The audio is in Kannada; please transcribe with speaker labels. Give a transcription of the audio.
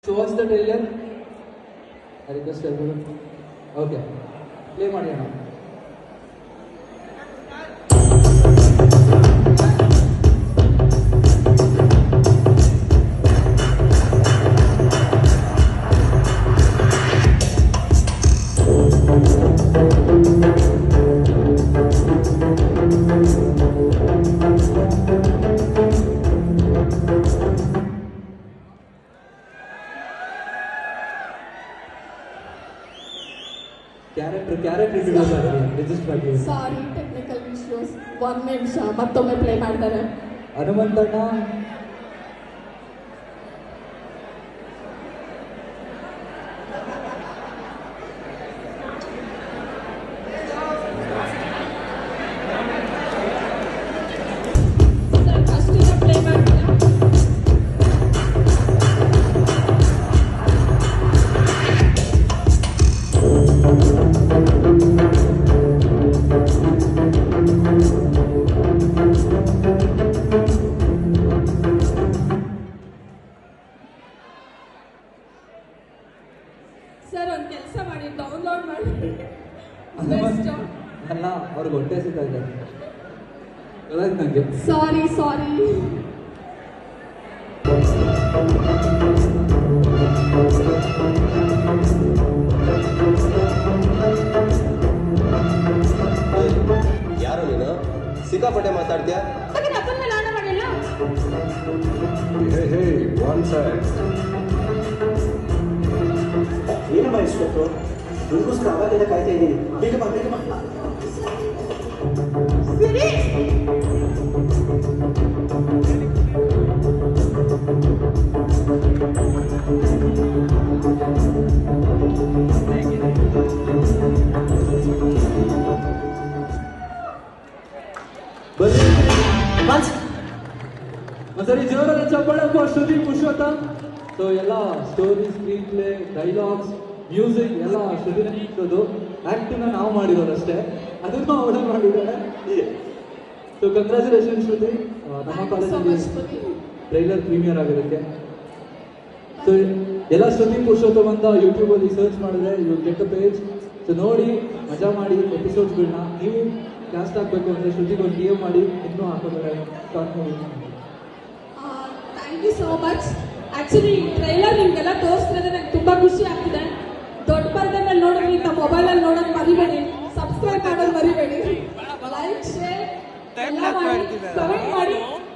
Speaker 1: So what's the trailer? I request everyone. Okay. Play ಮಾಡಿ ಅಣ್ಣ. ಕ್ಯಾರೆಕ್ಟರ್ ಇಂಟ್ರೊಡ್ಯೂಸ್ ಆಗಿದೆ ರಿಜಿಸ್ಟರ್ ಆಗಿದೆ.
Speaker 2: ಸಾರಿ ಟೆಕ್ನಿಕಲ್ ಇಶ್ಯೂಸ್. 1 ನಿಮಿಷ ಮತ್ತೊಮ್ಮೆ ಪ್ಲೇ ಮಾಡ್ತಾರೆ.
Speaker 1: ಹನುಮಂತಣ್ಣ
Speaker 2: ಸರ್ ಒಂದು ಕೆಲಸ ಮಾಡಿ ಡೌನ್ಲೋಡ್ ಮಾಡಿ
Speaker 1: ಅಲ್ಲ ಅವ್ರಿಗೆ ಹೊಟ್ಟೆ ಸಿಗ್ತಾ ಇದೆ ನನಗೆ.
Speaker 2: ಸಾರಿ
Speaker 3: ಯಾರು ನೀನು ಸಿಕ್ಕಾಪಟ್ಟೆ ಮಾತಾಡ್ತೀಯಾ?
Speaker 4: ಏನಮ್ಮ ಇಷ್ಟೊತ್ತು ನಿಮಗೋಸ್ಕರ ಅವಾಗಿಂದ ಕಾಯ್ತಾ ಇದ್ದೀನಿ. ಬೇಗ ಬಾ.
Speaker 1: ಒಂದ್ಸರಿ ಜೋರಾದ ಚಪ್ಪಾಳೆ ಶ್ರುತಿ ಪುರುಷೋತ್ತಮ್. ಸೊ ಎಲ್ಲ story, screen play, dialogues, music ಎಲ್ಲ ಶ್ರುತಿನೇ ಇರೋದು. ಆ್ಯಕ್ಟಿಂಗ್ ನಾವು ಮಾಡಿರೋದು ಅಷ್ಟೇ, ಅದನ್ನು ಅವಳೇ ಮಾಡಿದ್ದಾರೆ. ಸೊ ಕಂಗ್ರ್ಯಾಚುಲೇಷನ್ ಶ್ರುತಿ. ನಮ್ಮ ಕಾಲೇಜಲ್ಲಿ ಟ್ರೈಲರ್ ಪ್ರೀಮಿಯರ್ ಆಗಿರುತ್ತೆ. ಸೊ ಎಲ್ಲ ಶ್ರುತಿ ಪುರುಷೋತ್ತಮ್ ಅಂತ ಯೂಟ್ಯೂಬಲ್ಲಿ ಸರ್ಚ್ ಮಾಡಿದ್ರೆ you get a page. So ನೋಡಿ ಮಜಾ ಮಾಡಿ ಎಪಿಸೋಡ್ಸ್ಗಳನ್ನ. ನೀವು ಕ್ಯಾಸ್ಟ್ ಆಗಬೇಕು ಅಂದರೆ ಶ್ರುತಿಗೊಂದು DM ಮಾಡಿ, ಇನ್ನೂ ಹಾಕೋದ್ರೆ ಸ್ಟಾರ್ಟ್ ಮಾಡಿ.
Speaker 2: Thank you so much. Actually trailer ನಿಮಗೆಲ್ಲ ತೋರಿಸ್ತಿರೋದು ನಂಗೆ ತುಂಬ ಖುಷಿ ಆಗ್ತಿದೆ. ದೊಡ್ಡ ಪರದೆ ಮೇಲೆ ನೋಡೋದು ಇಂಥ ಮೊಬೈಲಲ್ಲಿ ನೋಡೋದು ಮರಿಬೇಡಿ. ಸಬ್ಸ್ಕ್ರೈಬ್ ಮಾಡೋದು ಮರಿಬೇಡಿ. ಲೈಕ್, ಶೇರ್ ಎಲ್ಲ ಮಾಡಿ, ಕಮೆಂಟ್ ಮಾಡಿ.